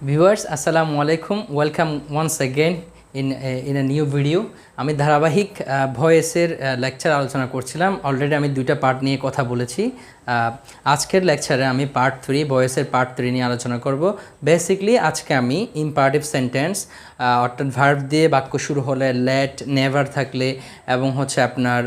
Viewers, Assalamu alaikum. Welcome once again in a new video. আমি ধারাবাহিক ভয়েসের lecture আলোচনা করছিলাম। অলরেডি আমি দুইটা পার্ট নিয়ে কথা বলেছি। আজকের লেকচারে আমি পার্ট 3 ভয়েসের পার্ট 3 নিয়ে আলোচনা করব। বেসিক্যালি আজকে আমি ইম্পারেটিভ সেন্টেন্স অর্থাৎ ভার্ব দিয়ে বাক্য শুরু হলে লেট, নেভার থাকলে এবং হচ্ছে আপনার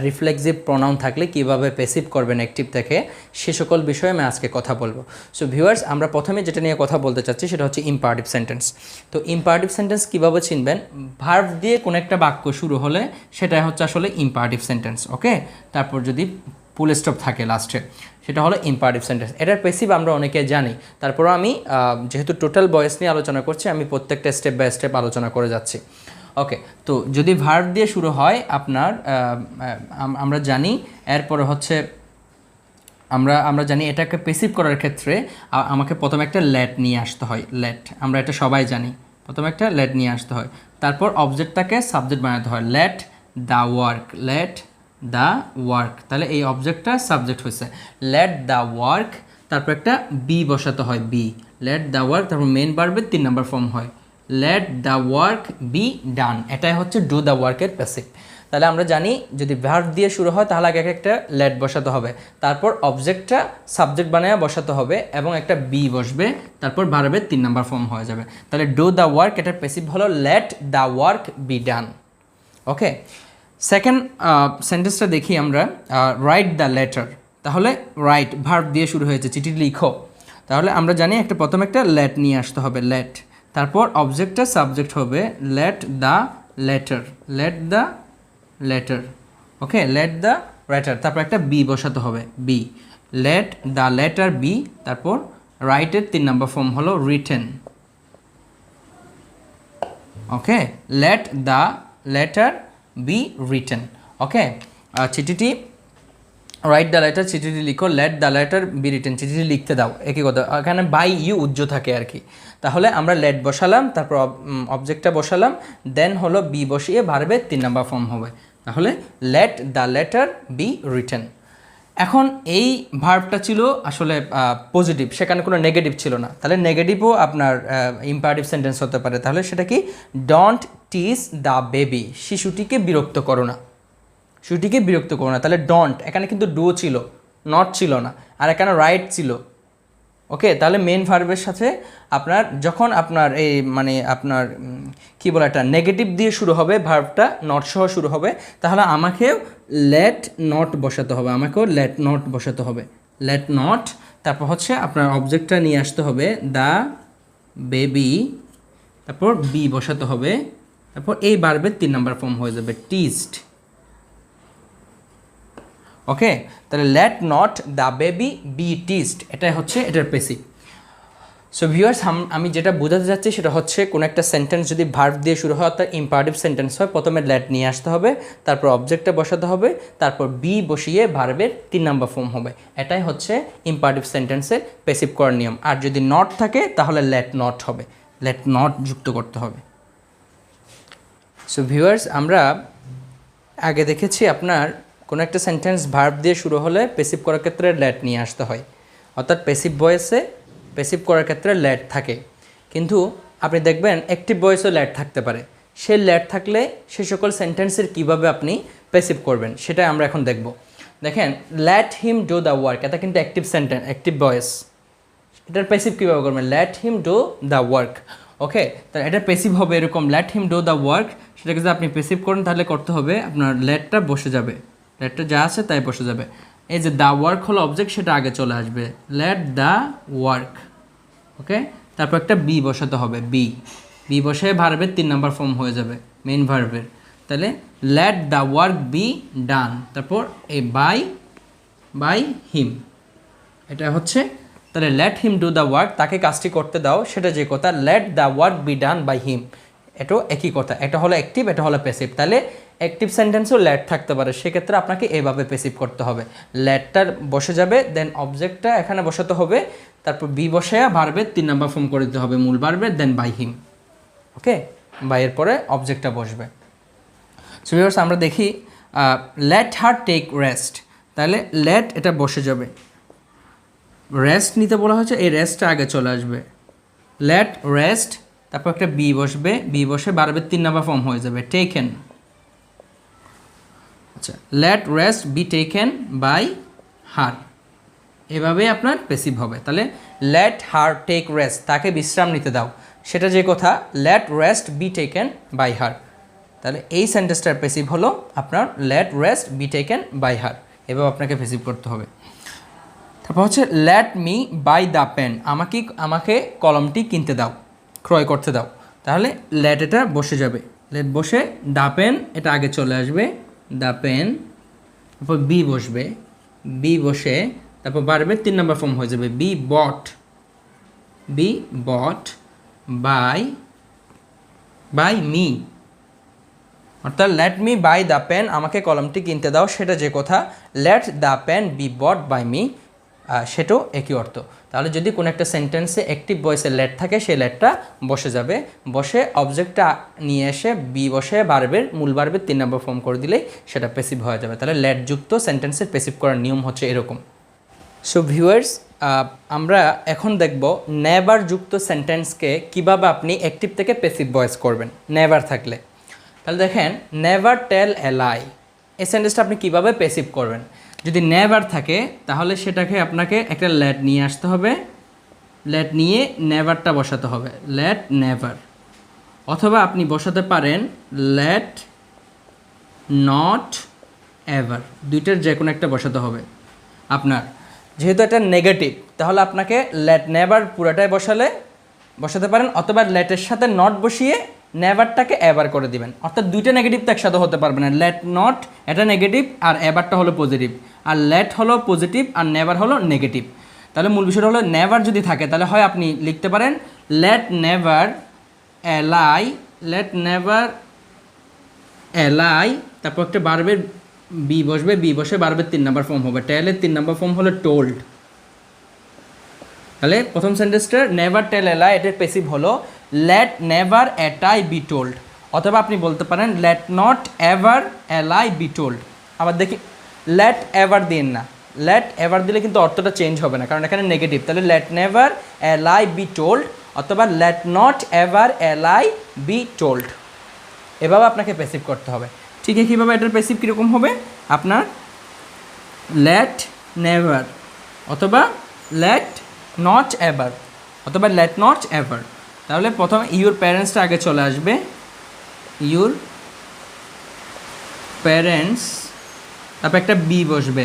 রিফ্লেক্সিভ প্রনাউন থাকলে কিভাবে প্যাসিভ করবেন অ্যাক্টিভ থেকে সে সকল বিষয়ে আমি আজকে কথা বলবো। সো ভিউয়ার্স, আমরা প্রথমে যেটা নিয়ে কথা বলতে চাচ্ছি সেটা হচ্ছে ইম্পারেটিভ সেন্টেন্স। তো ইম্পারেটিভ সেন্টেন্স কীভাবে চিনবেন? ভার্ব দিয়ে কোনো একটা বাক্য শুরু হলে সেটাই হচ্ছে আসলে ইম্পারেটিভ সেন্টেন্স। ওকে, তারপর যদি ফুল স্টপ থাকে লাস্টে সেটা হলো ইম্পারেটিভ সেন্টেন্স। এটার প্যাসিভ আমরা অনেকে জানি, তারপরও আমি যেহেতু টোটাল ভয়েস নিয়ে আলোচনা করছি আমি প্রত্যেকটা স্টেপ বাই স্টেপ আলোচনা করে যাচ্ছি। ওকে, তো যদি ভার্ব দিয়ে শুরু হয় আপনার আমরা জানি এরপরে হচ্ছে আমরা জানি এটাকে প্যাসিভ করার ক্ষেত্রে আমাকে প্রথমে একটা লেট নিয়ে আসতে হয়। লেট আমরা এটা সবাই জানি, প্রথমে একটা লেট নিয়ে আসতে হয়, তারপর অবজেক্টটাকে সাবজেক্ট বানাতে হয়। Late the work, late the work, তাহলে এই অবজেক্টটা সাবজেক্ট হয়েছে। লেট দ্য ওয়ার্ক, তারপর একটা বি বসাতে হয়, বি, লেট দ্য ওয়ার্ক, তারপর মেন ভার্বের 3 নম্বর ফর্ম হয় লেট দ্য ওয়ার্ক বি ডান। এটাই হচ্ছে ডু দ্য ওয়ার্কের প্যাসিভ। তাহলে আমরা জানি যদি ভার্ব দিয়ে শুরু হয় তাহলে আগে একটা লেট বসাতে হবে, তারপর অবজেক্টটা সাবজেক্ট বানায় বসাতে হবে এবং একটা বি বসবে, তারপর ভার্বের 3 নম্বর ফর্ম হয়ে যাবে। তাহলে ডু দ্য ওয়ার্ক এটার প্যাসিভ হলো late the work be done. Okay, second সেন্টেন্সটা দেখি আমরা, রাইট দ্য লেটার। তাহলে রাইট ভার্ব দিয়ে শুরু হয়েছে, চিঠি লিখো। তাহলে আমরা জানি একটা প্রথমে একটা লেট নিয়ে আসতে হবে, লেট, তারপর অবজেক্টটা সাবজেক্ট হবে let the letter, let the letter. Okay, let the letter, তারপর একটা বি বসাতে হবে, be, let the letter be, তারপর রাইটের 3 নম্বর ফর্ম হলো written. Okay, let the letter be written. Okay, চিঠিটি রাইট দ্য লেটার, চিঠিটি লিখো, let the letter be written, চিঠিটি লিখতে দাও, একই কথা। এখানে বাই ইউ উজ্জ্ব থাকে আর কি। তাহলে আমরা লেট বসালাম, তারপর অবজেক্টটা বসালাম, দেন হলো বি বসিয়ে ভার্বের 3 নম্বর ফর্ম হবে। তাহলে let the letter be written. এখন এই ভার্বটা ছিল আসলে পজিটিভ, সেখানে কোনো নেগেটিভ ছিল না। তাহলে নেগেটিভও আপনার ইম্পারেটিভ সেন্টেন্স হতে পারে। তাহলে সেটা কি? ডোন্ট টিজ দ্য বেবি, শিশুটিকে বিরক্ত করো না, শিশুটিকে বিরক্ত করো না। তাহলে ডন্ট, এখানে কিন্তু ডু ছিল, নট ছিল না, আর এখানে রাইট ছিল। ওকে, তাহলে মেন ভার্বের সাথে আপনার যখন আপনার এই মানে আপনার কি বলে এটা নেগেটিভ দিয়ে শুরু হবে, ভার্বটা নট সহ শুরু হবে, তাহলে আমাকেও লেট নট বসাতে হবে, আমাকেও লেট নট বসাতে হবে, লেট নট। তারপর হচ্ছে আপনার অবজেক্টটা নিয়ে আসতে হবে দ্য বেবি, তারপর বি বসাতে হবে, তারপর এই ভার্বের 3 নম্বর ফর্ম হয়ে যাবে টিজড। ওকে, তাহলে let not the baby be teased, এটাই হচ্ছে এটার প্যাসিভ। সো ভিউয়ার্স, আমি যেটা বোঝাতে চাচ্ছি সেটা হচ্ছে কোনো একটা সেন্টেন্স যদি ভার্ব দিয়ে শুরু হয় অর্থাৎ ইম্পারেটিভ সেন্টেন্স হয়, প্রথমে লেট নিয়ে আসতে হবে, তারপর অবজেক্টটা বসাতে হবে, তারপর বি বসিয়ে ভার্বের 3 নম্বর ফর্ম হবে। এটাই হচ্ছে ইম্পারেটিভ সেন্টেন্সের প্যাসিভ করার নিয়ম। আর যদি নট থাকে তাহলে লেট নট হবে, লেট নট যুক্ত করতে হবে। সো ভিউয়ার্স, আমরা আগে দেখেছি আপনার কোনো একটা সেন্টেন্স ভার্ব দিয়ে শুরু হলে প্যাসিভ করার ক্ষেত্রে লেট নিয়ে আসতে হয়, অর্থাৎ প্যাসিভ ভয়েসে প্যাসিভ করার ক্ষেত্রে লেট থাকে। কিন্তু আপনি দেখবেন অ্যাক্টিভ ভয়েসেও লেট থাকতে পারে। সে লেট থাকলে সে সকল সেন্টেন্সের কীভাবে আপনি প্যাসিভ করবেন সেটাই আমরা এখন দেখব। দেখেন, let him do the work, এটা কিন্তু অ্যাক্টিভ সেন্টেন্স, অ্যাক্টিভ ভয়েস। এটার প্যাসিভ কীভাবে করবেন? Let him do the work. Okay, তাহলে এটা প্যাসিভ হবে এরকম, let him do the work. সেটাকে যদি আপনি প্যাসিভ করেন তাহলে করতে হবে আপনার লেটটা বসে যাবে, লেটটা যা আছে তাই বসে যাবে। এই যে দ্য ওয়ার্ক হলো অবজেক্ট, সেটা আগে চলে আসবে, লেট দ্য ওয়ার্ক। ওকে, তারপর একটা বি বসাতে হবে, বি, বি বসে ভার্বের 3 নম্বর ফর্ম হয়ে যাবে মেইন ভার্বের। তাহলে let the work be done, তারপর এই বাই হিম, এটা হচ্ছে। তাহলে let him do the work, তাকে কাজটি করতে দাও, সেটা যে কথা। Let the work be done by him, এটাও একই কথা। এটা হলো অ্যাক্টিভ, এটা হলো প্যাসিভ। তাহলে অ্যাক্টিভ সেন্টেন্সও লেট থাকতে পারে, সেক্ষেত্রে আপনাকে এভাবে প্যাসিভ করতে হবে। লেটটার বসে যাবে, দেন অবজেক্টটা এখানে বসাতে হবে, তারপর বি বসে ভার্বের 3 নম্বর ফর্ম করে দিতে হবে মূল ভার্বের, দেন বাই হিম। ওকে, বাইয়ের পরে অবজেক্টটা বসবে। সো ভিউয়ার্স, আমরা দেখি লেট হার টেক রেস্ট। তাহলে লেট এটা বসে যাবে, রেস্ট নিতে বলা হচ্ছে, এই রেস্টটা আগে চলে আসবে, লেট রেস্ট, তারপর একটা বি বসবে, বি বসে ভার্বের 3 নাম্বার ফর্ম হয়ে যাবে টেকেন। আচ্ছা, let rest be taken by her, এভাবেই আপনার প্যাসিভ হবে। তাহলে লেট হার টেক রেস্ট, তাকে বিশ্রাম নিতে দাও, সেটা যে কথা let rest be taken by her. তাহলে এই সেন্টেন্সটার প্যাসিভ হলো আপনার let rest be taken by her, এভাবে আপনাকে প্যাসিভ করতে হবে। তারপর হচ্ছে let me buy the pen, আমাকে কলমটি কিনতে দাও, ক্রয় করতে দাও। তাহলে লেট এটা বসে যাবে, লেট বসে দ্য পেন এটা আগে চলে আসবে, দ্য পেন, তারপর বি বসবে, বি বসে তারপর ভার্বের 3 নাম্বার ফর্ম হয়ে যাবে be bought, be bought by me. অর্থাৎ let me buy the pen, আমাকে কলমটি কিনতে দাও, সেটা যে কথা let the pen be bought by me, সেটাও একই অর্থ। তাহলে যদি কোনো একটা সেন্টেন্সে অ্যাক্টিভ ভয়েসে লেট থাকে, সেই লেটটা বসে যাবে, বসে অবজেক্টটা নিয়ে এসে বি বসে মূল ভার্বের 3 নম্বর ফর্ম করে দিলেই সেটা প্যাসিভ হয়ে যাবে। তাহলে লেটযুক্ত সেন্টেন্সের প্যাসিভ করার নিয়ম হচ্ছে এরকম। সো ভিউয়ার্স, আমরা এখন দেখব নেভার যুক্ত সেন্টেন্সকে কিভাবে আপনি অ্যাক্টিভ থেকে প্যাসিভ ভয়েস করবেন নেভার থাকলে। তাহলে দেখেন, নেভার টেল এ লাই, এই সেন্টেন্সটা আপনি কীভাবে প্যাসিভ করবেন। যদি নেভার থাকে তাহলে সেটাকে আপনাকে একটা লেট নিয়ে আসতে হবে, লেট নিয়ে নেভারটা বসাতে হবে, লেট নেভার। অথবা আপনি বসাতে পারেন লেট নট এভার, দুইটার যে কোনো একটা বসাতে হবে আপনার। যেহেতু এটা নেগেটিভ, তাহলে আপনাকে লেট নেভার পুরোটাই বসাতে পারেন, অথবা লেটের সাথে নট বসিয়ে নেভারটাকে এভার করে দিবেন। অর্থাৎ দুইটা নেগেটিভ তো একসাথে হতে পারবে না। লেট নট এটা নেগেটিভ আর এভারটা হলো পজিটিভ, আর লেট হলো পজিটিভ আর নেভার হলো নেগেটিভ। তাহলে মূল বিষয়টা হলো নেভার যদি থাকে তাহলে হয় আপনি লিখতে পারেন লেট নেভার এলাই, লেট নেভার এলাই, তারপর একটা ভার্বের বি বসবে, বি বসে ভার্বের 3 নম্বর ফর্ম হবে, টেলের 3 নম্বর ফর্ম হলো টোল্ড। তাহলে প্রথম সেন্টেন্সটা নেভার টেল এ লাই, এটার প্যাসিভ হলো let never a tie be told. অথবা আপনি বলতে পারেন let not ever a lie be told. আবার দেখি, লেট এভার দিন না, লেট এভার দিলে কিন্তু অর্থটা চেঞ্জ হবে না, কারণ এখানে নেগেটিভ। তাহলে let never a lie be told অথবা let not ever a lie be told, এভাবে আপনাকে প্যাসিভ করতে হবে। ঠিক একইভাবে এটার প্যাসিভ কীরকম হবে আপনার লেট নেভার অথবা লেট নট এভার অথবা লেট নট এভার। তাহলে প্রথম ইউর প্যারেন্টসটা আগে চলে আসবে, ইউর প্যারেন্টস, তারপর একটা বি বসবে,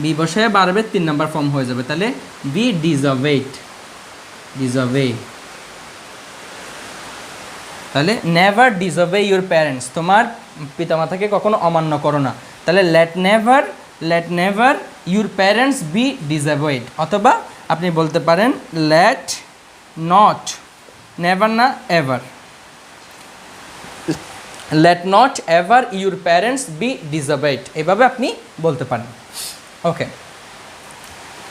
বি বসে ভার্বের 3 নম্বর ফর্ম হয়ে যাবে। তাহলে বি ডিজার্ভেট, তাহলে নেভার ডিসঅবে ইউর প্যারেন্টস, তোমার পিতামাতাকে কখনো অমান্য করো না। তাহলে let never your parents be disobeyed. অথবা আপনি বলতে পারেন লেট নট, নেভার না ever, let not ever your parents be disobeyed, এভাবে আপনি বলতে পারেন। ওকে,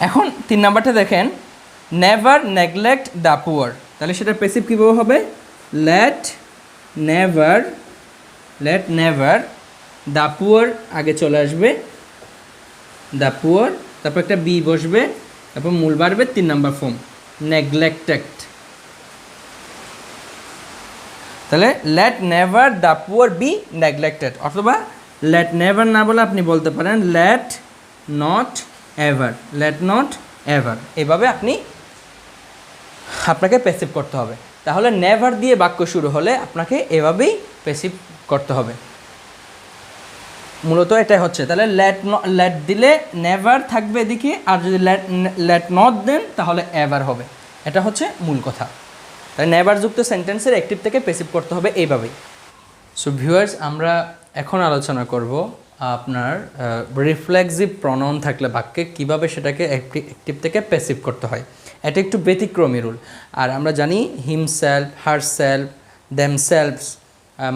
এখন 3 নাম্বারটা দেখেন, নেভার নেগলেক্ট দ্য পুয়ার। তাহলে সেটা প্যাসিভ কীভাবে হবে লেট নেভার দ্য পুয়ার আগে চলে আসবে, দ্য পুয়ার, তারপর একটা বি বসবে, তারপর মূল ভার্বের 3 নম্বর ফর্ম নেগলেক্টেড। তাহলে let never the poor B neglected. অথবা লেট নেভার না বলে আপনি বলতে পারেন লেট নট এভার, এভাবে আপনাকে প্যাসিভ করতে হবে। তাহলে নেভার দিয়ে বাক্য শুরু হলে আপনাকে এভাবেই প্যাসিভ করতে হবে, মূলত এটাই হচ্ছে। তাহলে লেট দিলে নেভার থাকবে এদিকে, আর যদি লেট নট দেন তাহলে এভার হবে, এটা হচ্ছে মূল কথা। তাই নেভারযুক্ত সেন্টেন্সের অ্যাক্টিভ থেকে প্যাসিভ করতে হবে এইভাবেই। সো ভিউয়ার্স, আমরা এখন আলোচনা করব আপনার রিফ্লেক্সিভ প্রনাউন থাকলে বাক্যে কীভাবে সেটাকে অ্যাক্টিভ থেকে প্যাসিভ করতে হয়। এটা একটু ব্যতিক্রমী রুল। আর আমরা জানি হিমসেলফ, হারসেলফ, দেমসেলফস,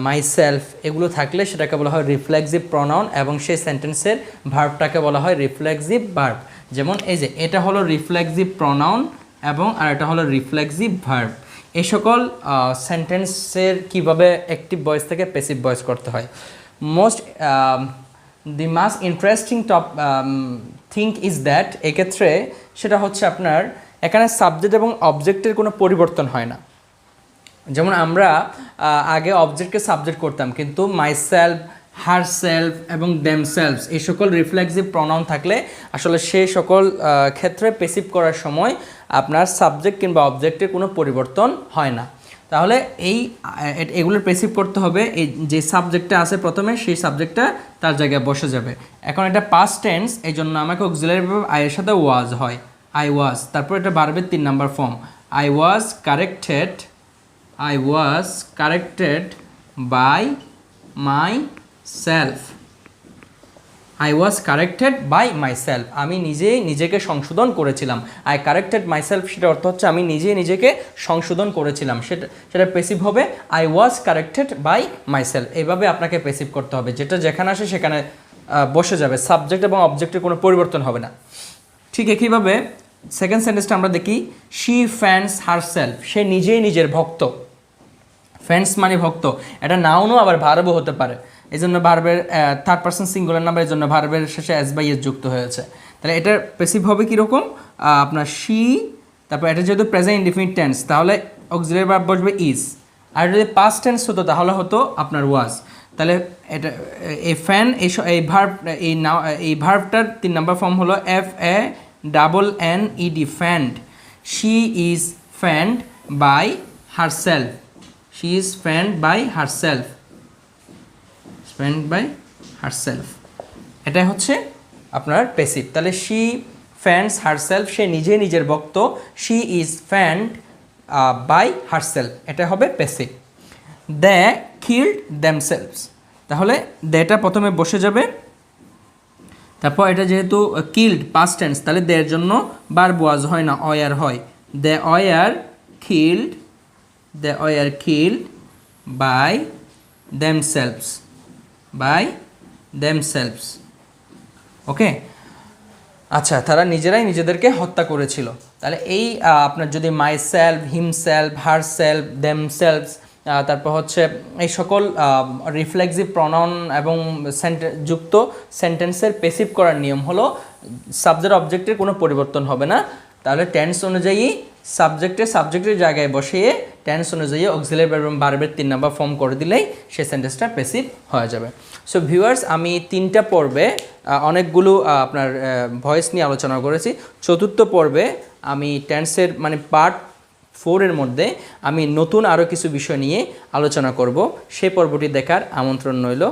মাইসেলফ এগুলো থাকলে সেটাকে বলা হয় রিফ্লেক্সিভ প্রনাউন, এবং সেই সেন্টেন্সের ভার্বটাকে বলা হয় রিফ্লেক্সিভ ভার্ব। যেমন এই যে এটা হলো রিফ্লেক্সিভ প্রনাউন এবং আর এটা হলো রিফ্লেক্সিভ ভার্ব। এই সকল সেন্টেন্সের কীভাবে অ্যাক্টিভ ভয়েস থেকে প্যাসিভ ভয়েস করতে হয়। The most interesting thing is that, এক্ষেত্রে সেটা হচ্ছে আপনার এখানে সাবজেক্ট এবং অবজেক্টের কোনো পরিবর্তন হয় না। যেমন আমরা আগে অবজেক্টকে সাবজেক্ট করতাম, কিন্তু মাইসেলফ, হারসেলফ এবং দেমসেলভস এই সকল রিফ্লেক্সিভ প্রনাউন থাকলে আসলে সেই সকল ক্ষেত্রে পেসিভ করার সময় আপনার সাবজেক্ট কিংবা অবজেক্টের কোনো পরিবর্তন হয় না। তাহলে এগুলোর পেসিভ করতে হবে, এই যে সাবজেক্টটা আছে প্রথমে সেই সাবজেক্টটা তার জায়গায় বসে যাবে। এখন এটা পাস্ট টেন্স, এই জন্য আমাকে অক্সিলারি ভার্ব আই এর সাথে ওয়াজ হয়, আই ওয়াজ। তারপর এটা ভার্বের 3 number form, I was corrected by myself. I was corrected by myself, আমি নিজেই নিজেকে সংশোধন করেছিলাম। আই কারেক্টেড মাই সেলফ, সেটা অর্থ হচ্ছে আমি নিজেই নিজেকে সংশোধন করেছিলাম, সেটা পেসিভ হবে I was corrected by myself. এইভাবে আপনাকে পেসিভ করতে হবে, যেটা যেখানে আসে সেখানে বসে যাবে, সাবজেক্ট এবং অবজেক্টের কোনো পরিবর্তন হবে না। ঠিক একইভাবে সেকেন্ড সেন্টেন্সটা আমরা দেখি, শি ফ্যান্স হারসেলফ, সে নিজেই নিজের ভক্ত। ফ্যান্স মানে ভক্ত, এটা নাউনও আবার ভার্বও হতে পারে, এই জন্য ভার্বের থার্ড পারসন সিঙ্গুলার নাম্বার, এই জন্য ভার্বের শেষে এস বাই এস যুক্ত হয়েছে। তাহলে এটার পেসিভ হবে কীরকম, আপনার শি, তারপর এটা যেহেতু প্রেজেন্ট ইনডিফিনিট টেন্স তাহলে অক্সিলারি ভার্ব বসবে ইজ, আর যদি পাস্ট টেন্স হতো তাহলে হতো আপনার ওয়াজ। তাহলে এটা এই ফ্যান এই ভার্বটার 3 নাম্বার ফর্ম হলো FANNED, fanned. She is fanned by herself, she is fanned by herself, এটা হচ্ছে আপনার প্যাসিভ। তাহলে she fans herself, সে নিজে নিজের ভক্ত। she is fanned by herself, এটা হবে প্যাসিভ। they killed themselves, তাহলে দেটা প্রথমে বসে যাবে, তারপর এটা যেহেতু কিল্ড পাস্ট টেন্স তাহলে দের জন্য ভার্ব ওয়াজ হয় না, ওয়ার হয়। they were killed by themselves, ওকে। আচ্ছা, তারা নিজেরাই নিজেদেরকে হত্যা করেছিল। তাহলে এই আপনার যদি my self, himself, herself, themselves, তারপর হচ্ছে এই সকল রিফ্লেক্সিভ প্রনাউন এবং যুক্ত সেন্টেন্সের পেসিভ করার নিয়ম হলো সাবজেক্ট অবজেক্টের কোনো পরিবর্তন হবে না। তাহলে টেন্স অনুযায়ী সাবজেক্টের জায়গায় বসিয়ে টেন্স অনুযায়ী অক্সিলারি ভার্ব এবং ভার্বের 3 নাম্বার ফর্ম করে দিলেই সেই সেন্টেন্সটা প্যাসিভ হয়ে যাবে। সো ভিউয়ার্স, আমি 3টা পর্বে অনেকগুলো আপনার ভয়েস নিয়ে আলোচনা করেছি। 4র্থ পর্বে আমি টেন্সের মানে পার্ট 4 এর মধ্যে আমি নতুন আরও কিছু বিষয় নিয়ে আলোচনা করব, সেই পর্বটি দেখার আমন্ত্রণ রইল।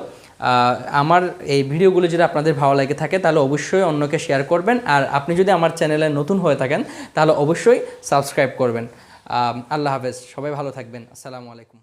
আমার এই ভিডিওগুলো যদি আপনাদের ভালো লাগে থাকে তাহলে অবশ্যই অন্যকে শেয়ার করবেন, আর আপনি যদি আমার চ্যানেলে নতুন হয়ে থাকেন তাহলে অবশ্যই সাবস্ক্রাইব করবেন। আল্লাহ হাফেজ, সবাই ভালো থাকবেন, আসসালামু আলাইকুম।